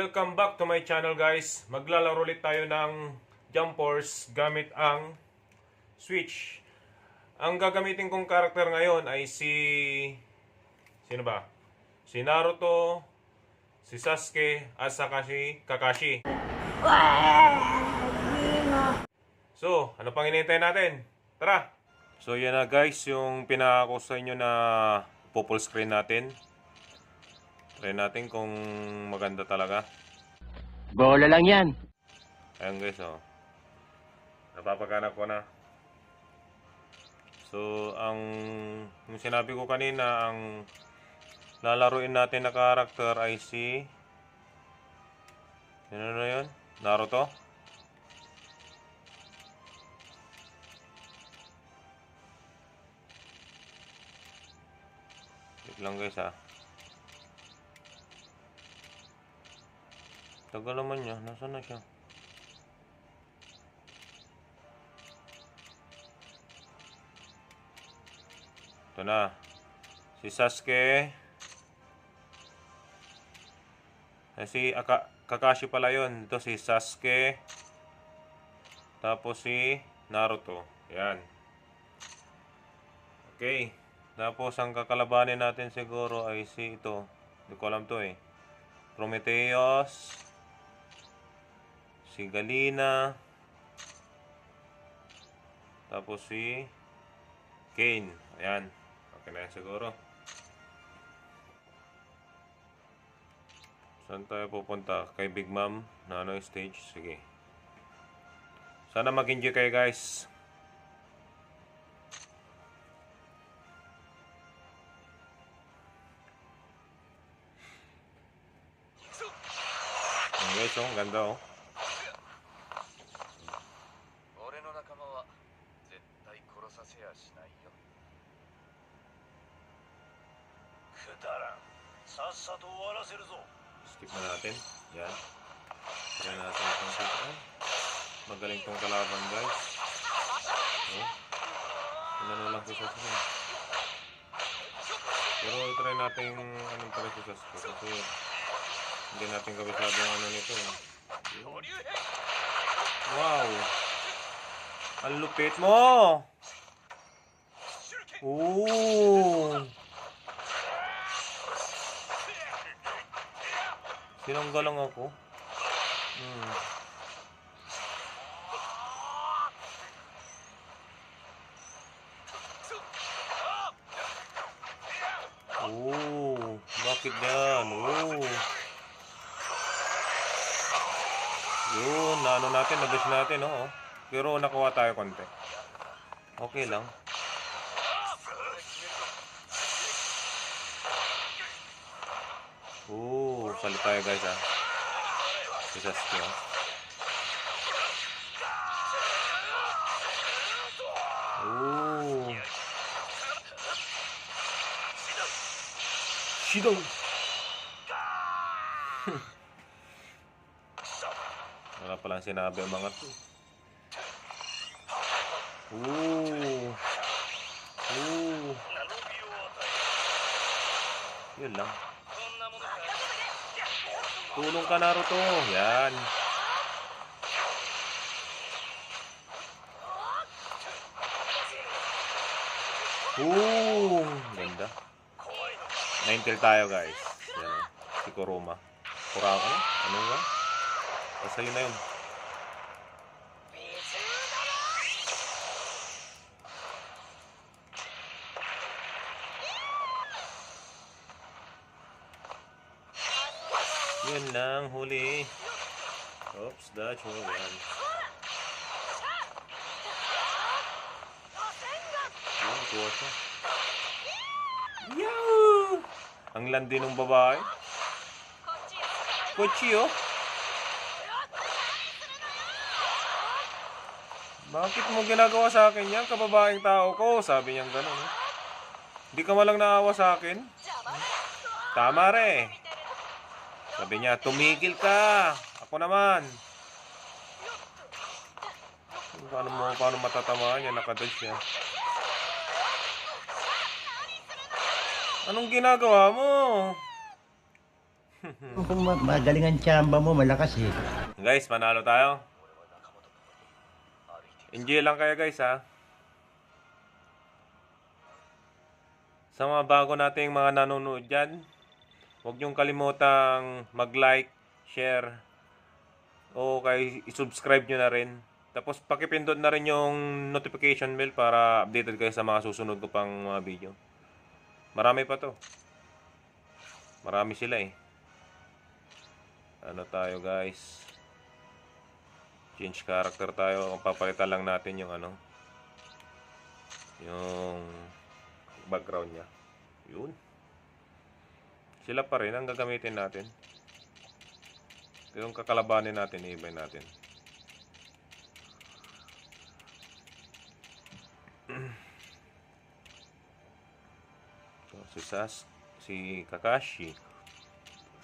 Welcome back to my channel guys. Maglalaro ulit tayo ng Jump Force gamit ang Switch. Ang gagamitin kong karakter ngayon ay sino ba? Si Naruto, si Sasuke, at saka si Kakashi. So, ano pang hinihintay natin? Tara! So yan na guys, yung pinako sa inyo na full screen natin. Try natin kung maganda talaga. Bola lang yan. Ayan guys, oh. Napapagana ko na. So, yung sinabi ko kanina, ang lalaruin natin na karakter ay si... Ano na yun? Naruto? Wait lang guys, ha. Tagal naman niya. Nasaan na siya? Ito na. Si Sasuke. Si Kakashi pala yun. Ito si Sasuke. Tapos si Naruto. Yan. Okay. Tapos ang kakalabanin natin siguro ay si ito. Hindi ko alam to eh. Prometheus. Si Galina. Tapos si Kane. Ayan. Okay na yan siguro. Saan tayo pupunta? Kay Big Mom. Nano stage? Sige. Sana mag-enjoy kayo guys. Ayan guys, oh. Ganda oh. Skip na natin. Yan. Try natin itong sito. Magaling tong kalaban guys. Oh. Ano na lang si Sasuke. Pero try natin anong try si Sasuke. Kasi hindi natin kabisado yung ano nito. Wow! Ang lupit mo! Ooh! Sinangga lang ako. Oh, bakit yan? Oh. Yun, naano natin, nabis natin, oh. Pero nakuha tayo konti. Okay lang. Salit tayo guys, ha. Si Sasuke, oh. Shido! Wala palang sinabi ang mga to. Yun lang. Tulong ka, Naruto. Yan. Ganda. Naintel tayo, guys. Yan. Si Kuruma. Kurama? Ano nga? Basta yun na yun. Yun lang, huli. Oops, that's all. Yan. Yan, kuha siya. Yow! Ang landi ng babae. Kochi, oh. Bakit mo ginagawa sa akin yan, kababaeng tao ko? Sabi niya gano'n, eh. Hindi ka malang naawa sa akin? Tama re. Sabi niya, tumigil ka. Ako naman. Paano matatamaan niya? Nakadodge siya. Anong ginagawa mo? Kung magaling ang tsamba mo, malakas eh. Guys, manalo tayo. Enjoy lang kayo guys ha. Sa mga bago nating mga nanonood dyan, huwag niyong kalimutang mag-like, share, o kay i-subscribe nyo na rin. Tapos pakipindot na rin yung notification bell para updated kayo sa mga susunod ko pang mga video. Marami pa to. Marami sila eh. Ano tayo guys? Change character tayo. Ang papalitan lang natin yung ano. Yung background niya. Yun. Sila pa rin ang gagamitin natin. Yung kakalabanin natin, i-ibay natin. So, si Kakashi.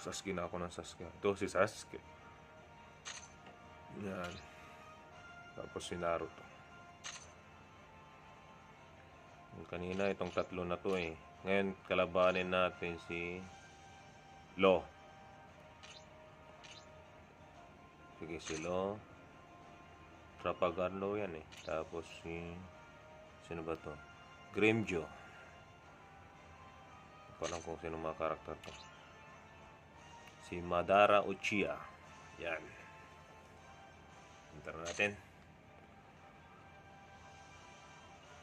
Sasuke na ako ng Sasuke. Ito si Sasuke. Yan. Tapos si Naruto. Yung kanina itong tatlo na to eh. Ngayon kalabanin natin si Lo. Sige si Lo. Trapagarlo yan eh. Tapos si sino ba to? Grimmjow. Hindi ko alam kung sino mga karakter to. Si Madara Uchiha. Yan. Hintaran natin.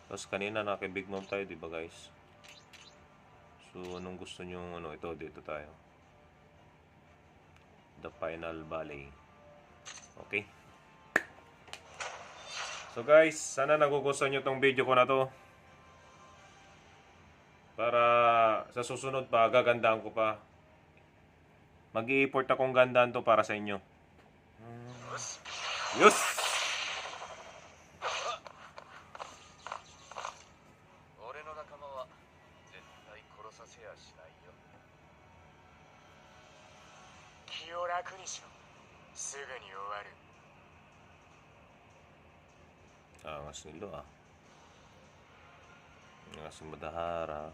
Tapos kanina naka-Big Mom tayo, di ba guys? So, anong gusto nyo? Ano, ito, dito tayo. The Final Valley. Okay. So guys, sana nagugustuhan nyo tong video ko na to. Para sa susunod pa, gagandaan ko pa. Mag-i-import akong gandaan to para sa inyo. Yes! Angas nilo ah. Angas si Madahara.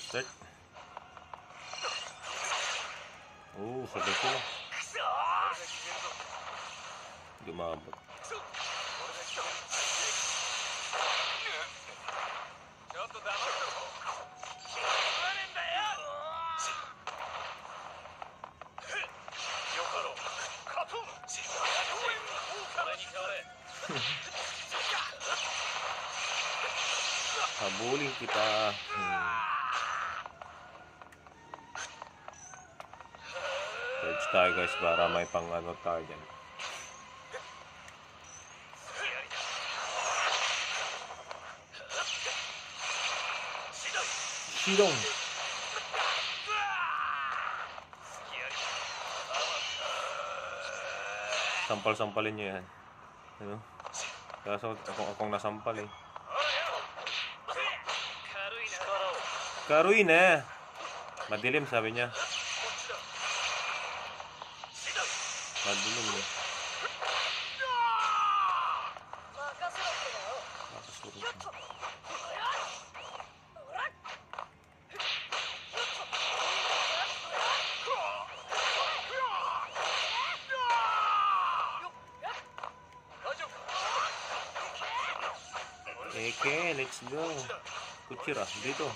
Start. Oh, sabay sila. Hindi maabot. Habulin kita. Search tayo guys para may pang ano tayo dyan. Shirong. Sampal-sampalin nyo yan. Ano? Kaso akong nasampal eh. Karuin eh. Madilim sabi niya. Madilim eh. Okay, let's go. Kuchira, dito.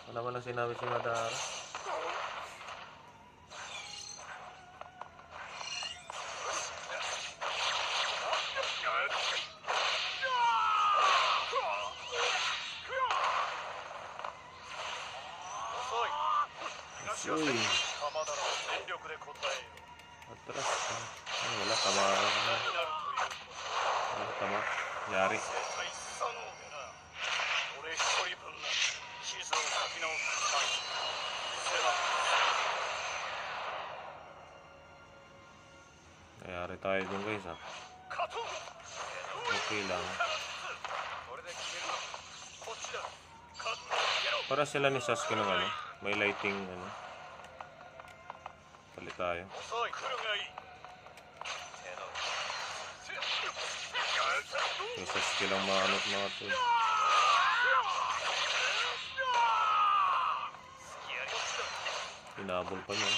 Ano naman ang sinabi si Madara? Uy. Atras. Ay, wala. Tama. Tama. Yari. Yari tayo dun guys ah. Okay lang. Para sila ni Sasuke ng ano. May lighting ano. Palit tayo. Okay, Sasuke. silang maanot mga to. Pinabol pa niya.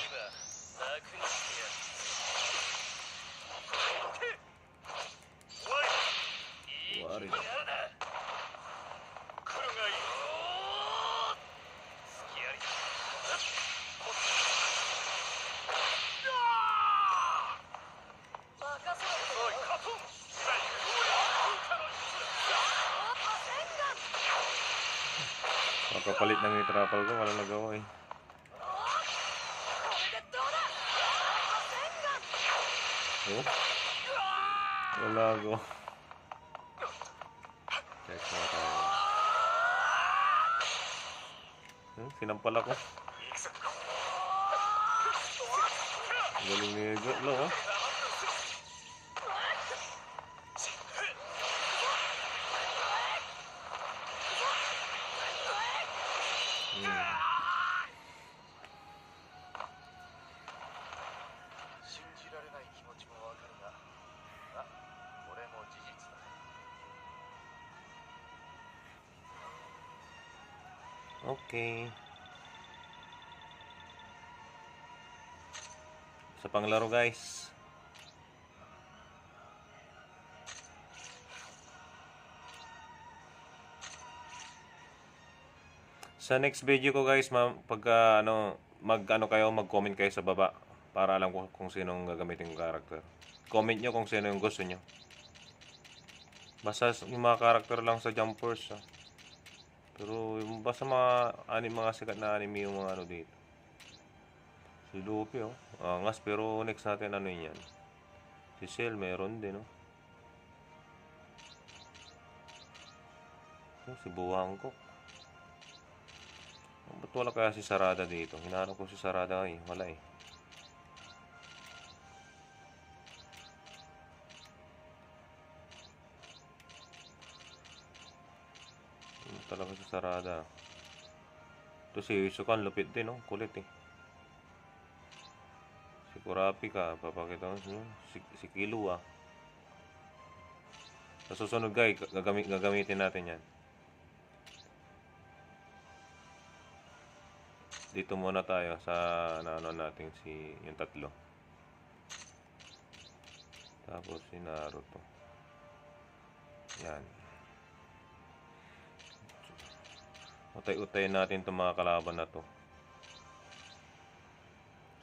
Wari. Makapalit ng itrapal ko, walang nagawa eh. Oh? Wala ako. Check mo tayo. Sinampal ako. Galing ni Gotlo, oh. Okay. Sa panglaro guys. Sa next video ko guys, pagka mag-comment kayo sa baba para alam ko kung sinong gagamitin kong character. Comment nyo kung sino yung gusto nyo. Basta yung mga character lang sa Jumpers. Pero basta mga sikat na anime yung mga ano dito. Si Luffy, oh. Angas, pero next natin ano yan. Si Cell, meron din, oh. Si Buwangkok. Ba't wala kaya si Sarada dito? Hinahanap ko si Sarada, eh. Wala, eh. Talaga si Sarada. Ito si Isukan, lupit din, no? Kulit, eh. Si Kurapika, papakita ko si Killua. Sa susunod guys, gagamitin natin yan. Dito muna tayo sa ano natin yung tatlo. Tapos si Naruto. Yan. Utay-utay natin itong mga kalaban na to.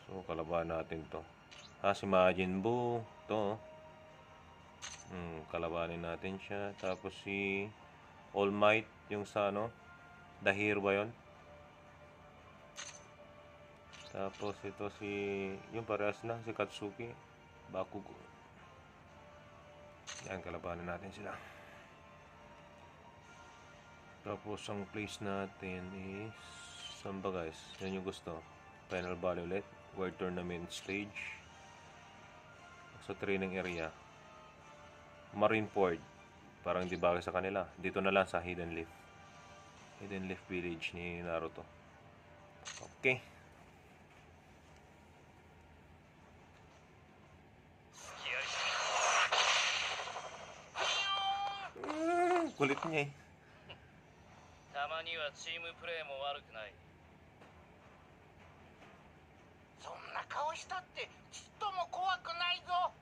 So, kalaban natin to. Si Majin Buu. To. Kalabanin natin siya. Tapos si All Might. Yung sa ano. Dahir ba yun? Tapos ito si... Yung parehas na. Si Katsuki. Bakugo. Yan, kalabanin natin sila. Tapos ang place natin is saan ba guys? Yan yung gusto. Final Valley ulit. World Tournament Stage. Sa training area. Marineford. Parang di bagay sa kanila. Dito na lang sa Hidden Leaf. Hidden Leaf Village ni Naruto. Okay. Kulit niya eh. たまにはチームプレーも悪くない。そんな顔したってちっとも怖くないぞ。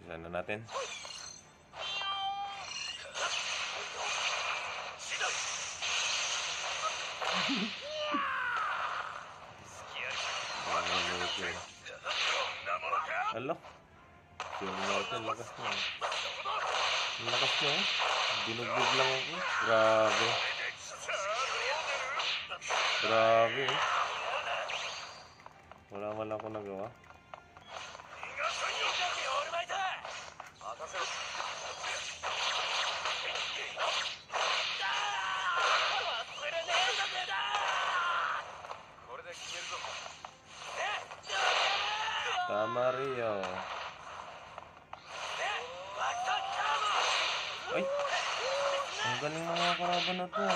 Bisa na natin. Hello? Yung natin, lakas na. Ang lakas na eh. Binugbog lang ako. Grabe. Grabe eh. Wala man lang ako nagawa. Tama Rio. Ay! Ang galing ng mga kalaban na to.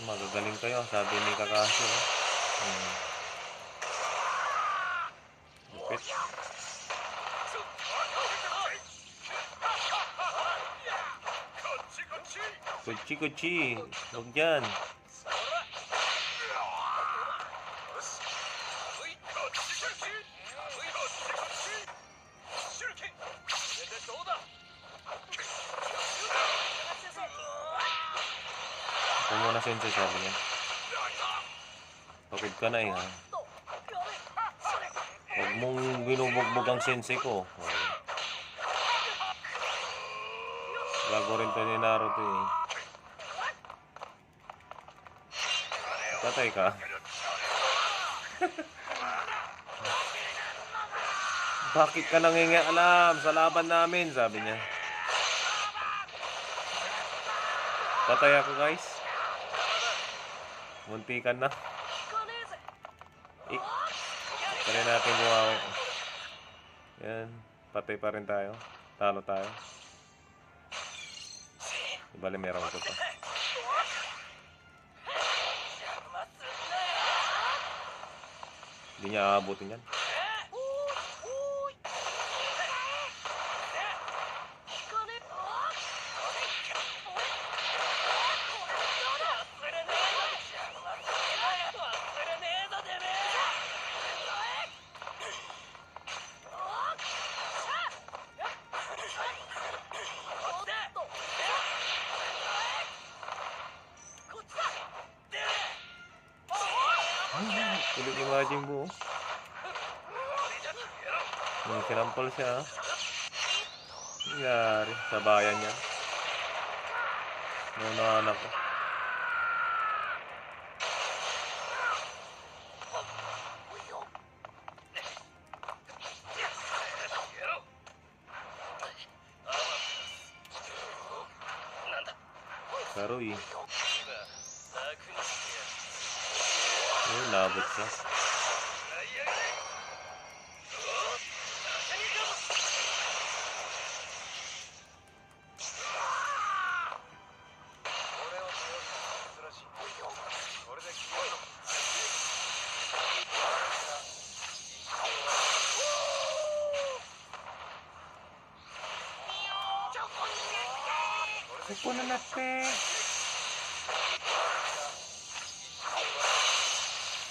Magagaling kayo, sabi ni Kakashi. Lupit. Kuchi. Huwag dyan. Ito muna sensei, sabi niya. Pagod ka na eh, ha? Huwag mong binubugbog ang sensei ko. Bago rin to ni Naruto eh. Patay ka. Bakit ka nangingialam sa laban namin? Sabi niya. Patay ako, guys. Muntikan na. Pwede natin bumawi. Yan. Patay pa rin tayo. Talo tayo. Bale, meron ko pa. Hindi niya aabutin yan. Kulit ni Majin Buu. Sinampal siya. Nangyari sa bayan niya. Mga anak ko. Karoy. Nabot siya. Kuko na natin.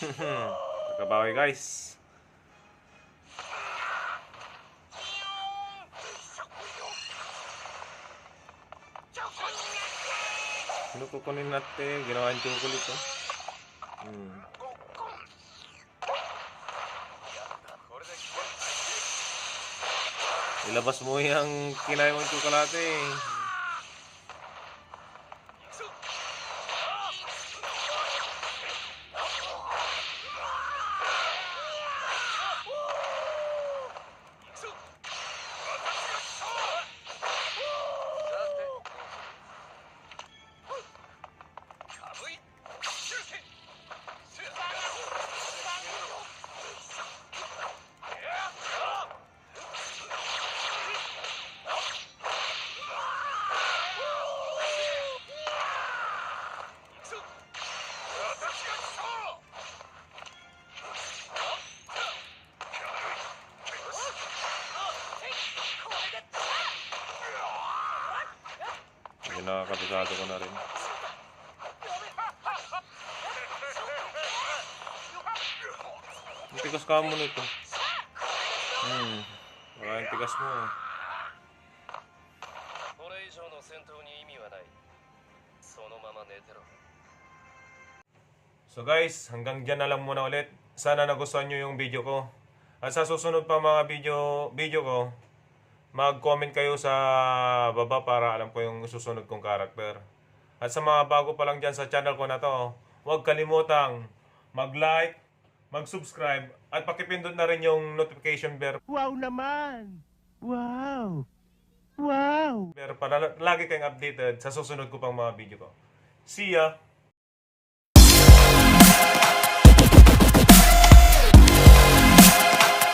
Nakabawi, guys. Ano kukunin natin? Ginawa yung chocolate, oh. Ilabas mo yung kinain mong chocolate, eh. Nakakabisado ko na rin. Ang tigas ka mo nito. Baka yung tigas mo. So guys, hanggang dyan na lang muna ulit. Sana nagustuhan nyo yung video ko. At sa susunod pa mga video ko, mag-comment kayo sa baba para alam ko yung susunod kong karakter. At sa mga bago pa lang dyan sa channel ko na to, huwag kalimutang mag-like, mag-subscribe, at pakipindot na rin yung notification bell. Wow naman! Wow! Wow! Para lagi kayong updated sa susunod ko pang mga video ko. See ya!